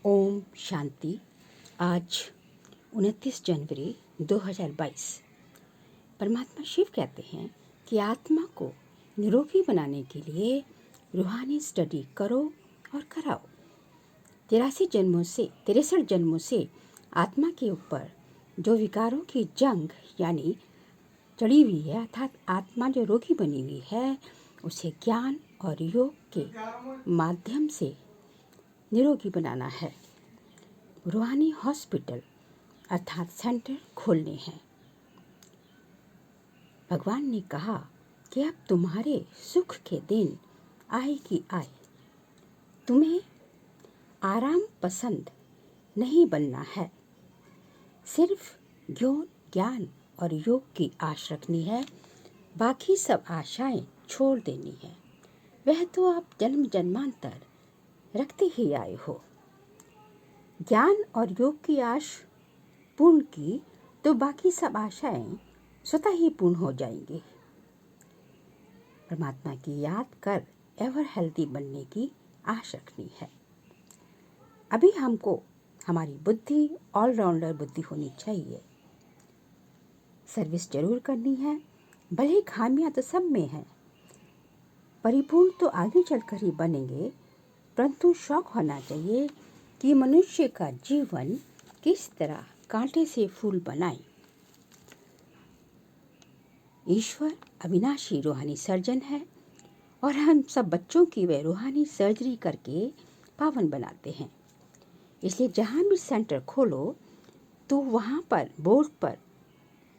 ओम शांति। आज 29 जनवरी 2022। परमात्मा शिव कहते हैं कि आत्मा को निरोगी बनाने के लिए रूहानी स्टडी करो और कराओ। 63 जन्मों से आत्मा के ऊपर जो विकारों की जंग यानी चढ़ी हुई है, अर्थात आत्मा जो रोगी बनी हुई है, उसे ज्ञान और योग के माध्यम से निरोगी बनाना है। रूहानी हॉस्पिटल अर्थात सेंटर खोलने हैं। भगवान ने कहा कि अब तुम्हारे सुख के दिन आए कि आए। तुम्हें आराम पसंद नहीं बनना है, सिर्फ ज्ञान और योग की आश रखनी है। बाकी सब आशाएं छोड़ देनी है। वह तो आप जन्म जन्मांतर रखते ही आए हो। ज्ञान और योग की आश पूर्ण की तो बाकी सब आशाएं स्वतः ही पूर्ण हो जाएंगी। परमात्मा की याद कर एवर हेल्दी बनने की आश रखनी है। अभी हमको हमारी बुद्धि ऑलराउंडर बुद्धि होनी चाहिए। सर्विस जरूर करनी है, भले खामियां तो सब में है। परिपूर्ण तो आगे चलकर ही बनेंगे, परंतु शौक होना चाहिए कि मनुष्य का जीवन किस तरह कांटे से फूल बनाए। ईश्वर अविनाशी रूहानी सर्जन है और हम सब बच्चों की वे रूहानी सर्जरी करके पावन बनाते हैं। इसलिए जहाँ भी सेंटर खोलो तो वहाँ पर बोर्ड पर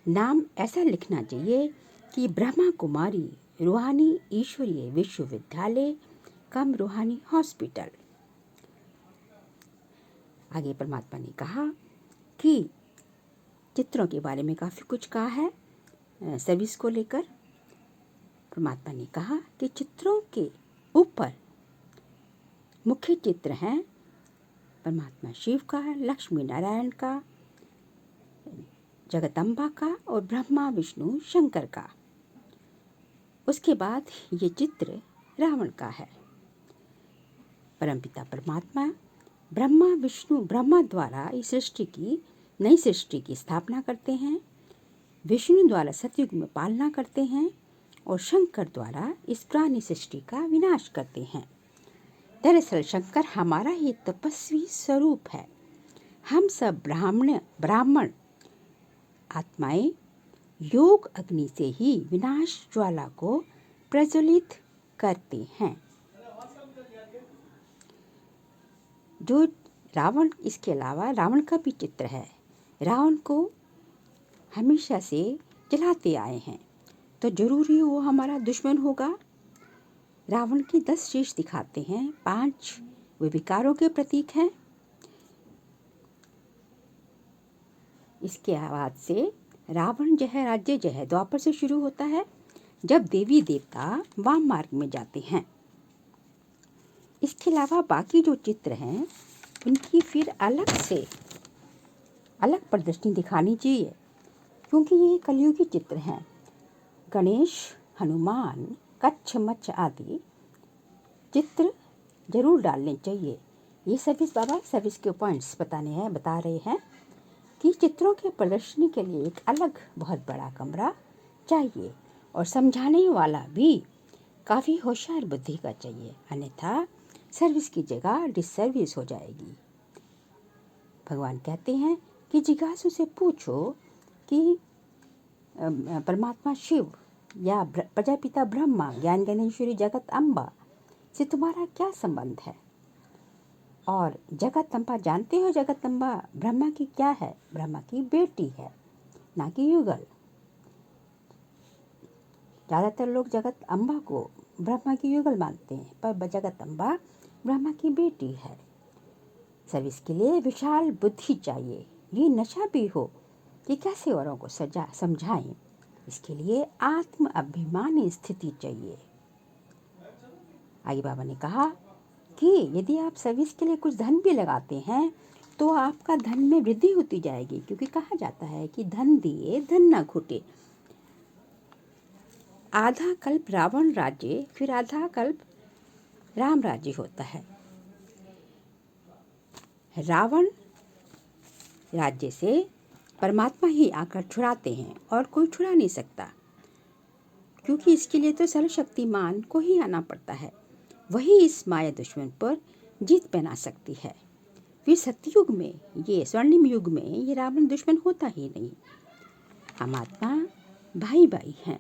नाम ऐसा लिखना चाहिए कि ब्रह्मा कुमारी रूहानी ईश्वरीय विश्वविद्यालय कम रूहानी हॉस्पिटल। आगे परमात्मा ने कहा कि चित्रों के बारे में काफ़ी कुछ कहा है। सर्विस को लेकर परमात्मा ने कहा कि चित्रों के ऊपर मुख्य चित्र हैं परमात्मा शिव का, लक्ष्मी नारायण का, जगदम्बा का और ब्रह्मा विष्णु शंकर का। उसके बाद ये चित्र रावण का है। परमपिता परमात्मा ब्रह्मा द्वारा इस नई सृष्टि की स्थापना करते हैं। विष्णु द्वारा सतयुग में पालना करते हैं और शंकर द्वारा इस पुरानी सृष्टि का विनाश करते हैं। दरअसल शंकर हमारा ही तपस्वी स्वरूप है। हम सब ब्राह्मण आत्माएं योग अग्नि से ही विनाश ज्वाला को प्रज्वलित करते हैं। जो रावण, इसके अलावा रावण का भी चित्र है। रावण को हमेशा से जलाते आए हैं, तो जरूरी वो हमारा दुश्मन होगा। रावण के 10 शीश दिखाते हैं, 5 वे विकारों के प्रतीक हैं। इसके बाद से रावण जो है, राज्य जो है द्वापर से शुरू होता है, जब देवी देवता वाम मार्ग में जाते हैं। इसके अलावा बाकी जो चित्र हैं उनकी फिर अलग प्रदर्शनी दिखानी चाहिए, क्योंकि ये कलयुगी चित्र हैं। गणेश, हनुमान, कच्छ मच्छ आदि चित्र जरूर डालने चाहिए। ये सर्विस के पॉइंट्स बता रहे हैं कि चित्रों के प्रदर्शनी के लिए एक अलग बहुत बड़ा कमरा चाहिए और समझाने वाला भी काफ़ी होशियार बुद्धि का चाहिए, अन्यथा सर्विस की जगह डिसर्विस हो जाएगी। भगवान कहते हैं कि जिज्ञासु से पूछो कि परमात्मा शिव या प्रजापिता ब्रह्मा, ज्ञान गणेश्वरी जगत अम्बा से तुम्हारा क्या संबंध है। और जगत अम्बा जानते हो, जगत अम्बा ब्रह्मा की क्या है? ब्रह्मा की बेटी है, ना कि युगल। ज़्यादातर लोग जगत अम्बा को ब्रह्मा की युगल मानते हैं, पर जगत अम्बा ब्रह्मा की बेटी है। सर्विस के लिए विशाल बुद्धि चाहिए। ये नशा भी हो कि कैसे औरों को समझाएं। इसके लिए आत्म अभिमानी स्थिति चाहिए। आगे बाबा ने कहा कि यदि आप सर्विस के लिए कुछ धन भी लगाते हैं तो आपका धन में वृद्धि होती जाएगी, क्योंकि कहा जाता है कि धन दिए धन न घुटे। आधा कल्प रावण राज्य, फिर आधा कल्प राम राज्य होता है। रावण राज्य से परमात्मा ही आकर छुड़ाते हैं और कोई छुड़ा नहीं सकता, क्योंकि इसके लिए तो सर्वशक्तिमान को ही आना पड़ता है। वही इस माया दुश्मन पर जीत बना सकती है। फिर सतयुग में, ये स्वर्णिम युग में, ये रावण दुश्मन होता ही नहीं। हम आत्मा भाई भाई हैं।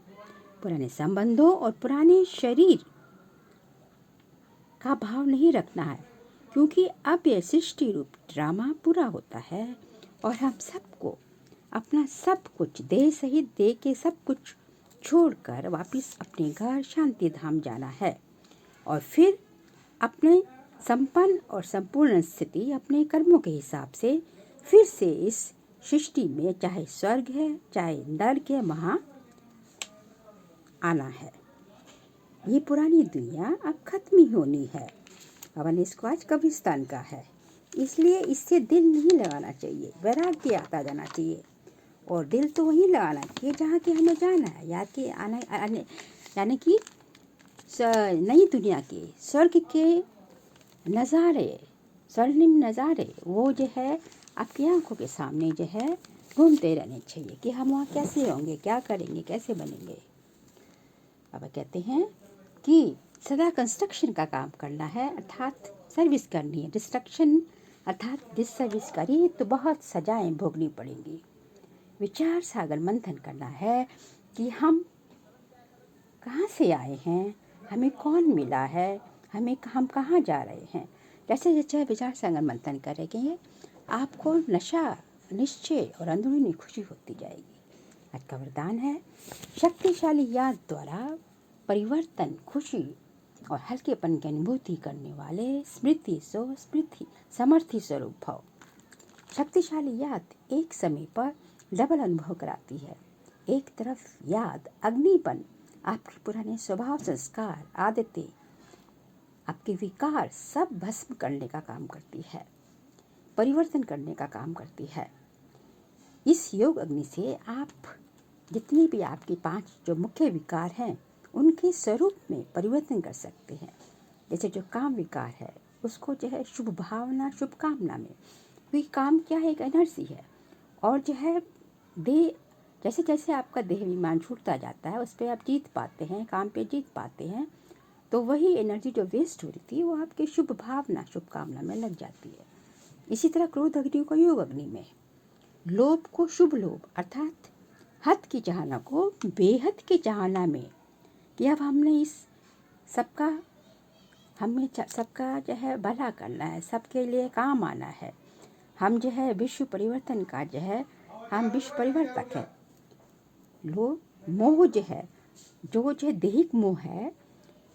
पुराने संबंधों और पुराने शरीर का भाव नहीं रखना है, क्योंकि अब यह सृष्टि रूप ड्रामा पूरा होता है और हम सबको अपना सब कुछ देह सहित दे के सब कुछ छोड़कर वापिस अपने घर शांति धाम जाना है और फिर अपने संपन्न और संपूर्ण स्थिति अपने कर्मों के हिसाब से फिर से इस सृष्टि में, चाहे स्वर्ग है चाहे नर्क है, वहाँ आना है। ये पुरानी दुनिया अब खत्म ही होनी है। अपन इसको आज कब्रिस्तान का है, इसलिए इससे दिल नहीं लगाना चाहिए, वैराग्य आता जाना चाहिए। और दिल तो वहीं लगाना चाहिए जहाँ कि हमें जाना है, यानी कि नई दुनिया के स्वर्ग के नज़ारे, स्वर्णिम नज़ारे, वो जो है आपकी आंखों के सामने जो है घूमते रहने चाहिए कि हम वहाँ कैसे होंगे, क्या करेंगे, कैसे बनेंगे। अब कहते हैं कि सदा कंस्ट्रक्शन का काम करना है, अर्थात सर्विस करनी है। डिस्ट्रक्शन अर्थात डिसर्विस करी तो बहुत सजाएं भोगनी पड़ेंगी। विचार सागर मंथन करना है कि हम कहाँ से आए हैं, हमें कौन मिला है, हम कहाँ जा रहे हैं। जैसे जैसे विचार सागर मंथन करेंगे आपको नशा, निश्चय और अंदरूनी खुशी होती जाएगी। आज का वरदान है, शक्तिशाली याद द्वारा परिवर्तन, खुशी और हल्केपन की अनुभूति करने वाले स्मृति समर्थी स्वरूप भव। शक्तिशाली याद एक समय पर डबल अनुभव कराती है। एक तरफ याद अग्निपन आपके पुराने स्वभाव, संस्कार, आदतें, आपके विकार सब भस्म करने का काम करती है, परिवर्तन करने का काम करती है। इस योग अग्नि से आप जितनी भी आपकी 5 जो मुख्य विकार हैं उनके स्वरूप में परिवर्तन कर सकते हैं। जैसे जो काम विकार है उसको जो है शुभ भावना, शुभकामना में, क्योंकि काम क्या है, एक एनर्जी है। और जो है देह, जैसे जैसे आपका देह विमान छूटता जाता है उस पर आप जीत पाते हैं, काम पे जीत पाते हैं, तो वही एनर्जी जो वेस्ट हो रही थी वो आपके शुभ भावना, शुभकामना में लग जाती है। इसी तरह क्रोध अग्नि को योग अग्नि में, लोभ को शुभ लोभ अर्थात हद की चाहना को बेहद की चाहना में, कि अब हमने इस सबका जो है भला करना है, सबके लिए काम आना है, हम जो है विश्व परिवर्तन का जो है, हम विश्व परिवर्तक है। लोग मोह जो है दैहिक मोह है,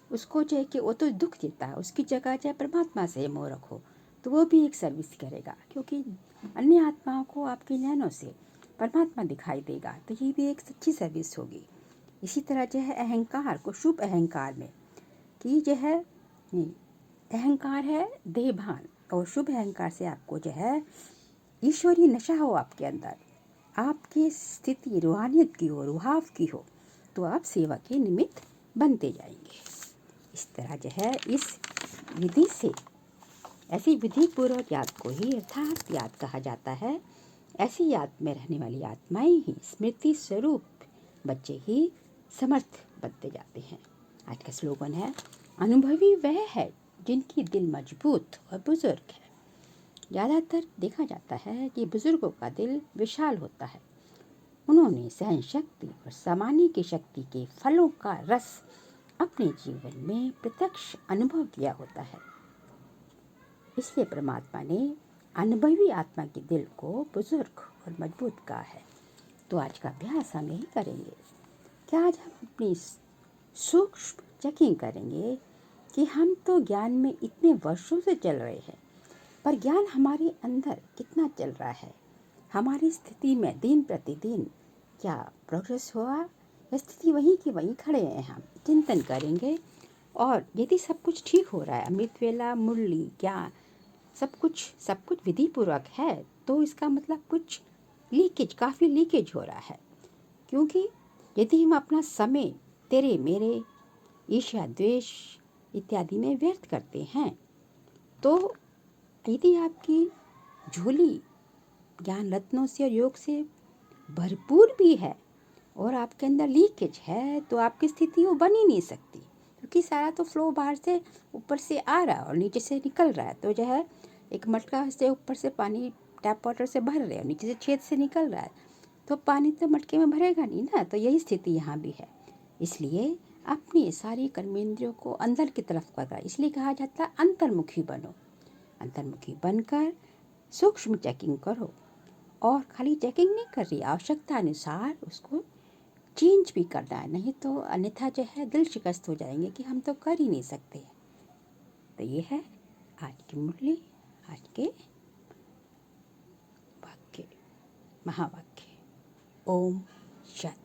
उसको जो है कि वो तो दुख देता है, उसकी जगह जो है परमात्मा से मोह रखो तो वो भी एक सर्विस करेगा, क्योंकि अन्य आत्माओं को आपकी नैनों से परमात्मा दिखाई देगा, तो ये भी एक सच्ची सर्विस होगी। इसी तरह जो है अहंकार को शुभ अहंकार में, कि जो है अहंकार है देहभान, और शुभ अहंकार से आपको जो है ईश्वरीय नशा हो आपके अंदर, आपकी स्थिति रूहानियत की हो, रूहाव की हो, तो आप सेवा के निमित्त बनते जाएंगे। इस तरह जो है इस विधि से, ऐसी विधि पूर्वक याद को ही अर्थात याद कहा जाता है। ऐसी याद में रहने वाली आत्माएं ही स्मृति स्वरूप बच्चे ही समर्थ बनते जाते हैं। आज का स्लोगन है, अनुभवी वह है जिनकी दिल मजबूत और बुजुर्ग है। ज़्यादातर देखा जाता है कि बुजुर्गों का दिल विशाल होता है। उन्होंने सहन शक्ति और समाने की शक्ति के फलों का रस अपने जीवन में प्रत्यक्ष अनुभव किया होता है। इसलिए परमात्मा ने अनुभवी आत्मा के दिल को बुजुर्ग और मजबूत कहा है। तो आज का अभ्यास हम यही करेंगे कि आज हम अपनी सूक्ष्म चेकिंग करेंगे कि हम तो ज्ञान में इतने वर्षों से चल रहे हैं, पर ज्ञान हमारे अंदर कितना चल रहा है, हमारी स्थिति में दिन प्रतिदिन क्या प्रोग्रेस हुआ, या स्थिति वहीं की वहीं खड़े हैं। हम चिंतन करेंगे और यदि सब कुछ ठीक हो रहा है, अमृत वेला, मुरली, ज्ञान, सब कुछ विधि पूर्वक है, तो इसका मतलब कुछ लीकेज, काफ़ी लीकेज हो रहा है। क्योंकि यदि हम अपना समय तेरे मेरे, ईर्ष्या, द्वेष इत्यादि में व्यर्थ करते हैं, तो यदि आपकी झोली ज्ञान रत्नों से और योग से भरपूर भी है और आपके अंदर लीकेज है तो आपकी स्थिति वो बन ही नहीं सकती, क्योंकि सारा तो फ्लो बाहर से ऊपर से आ रहा है और नीचे से निकल रहा है। तो जो है एक मटका से ऊपर से पानी टैप वाटर से भर रहे हैं और नीचे से छेद से निकल रहा है, तो पानी तो मटके में भरेगा नहीं ना। तो यही स्थिति यहाँ भी है। इसलिए अपनी सारी कर्मेंद्रियों को अंदर की तरफ करना, इसलिए कहा जाता है अंतर्मुखी बनो। अंतर्मुखी बनकर सूक्ष्म चेकिंग करो, और खाली चेकिंग नहीं कर रही, आवश्यकता अनुसार उसको चेंज भी करना है, नहीं तो अन्यथा जो है दिल शिकस्त हो जाएंगे कि हम तो कर ही नहीं सकते। तो ये है आज की मुरली, आज के वाक्य, महावाक्य। ओम शांति।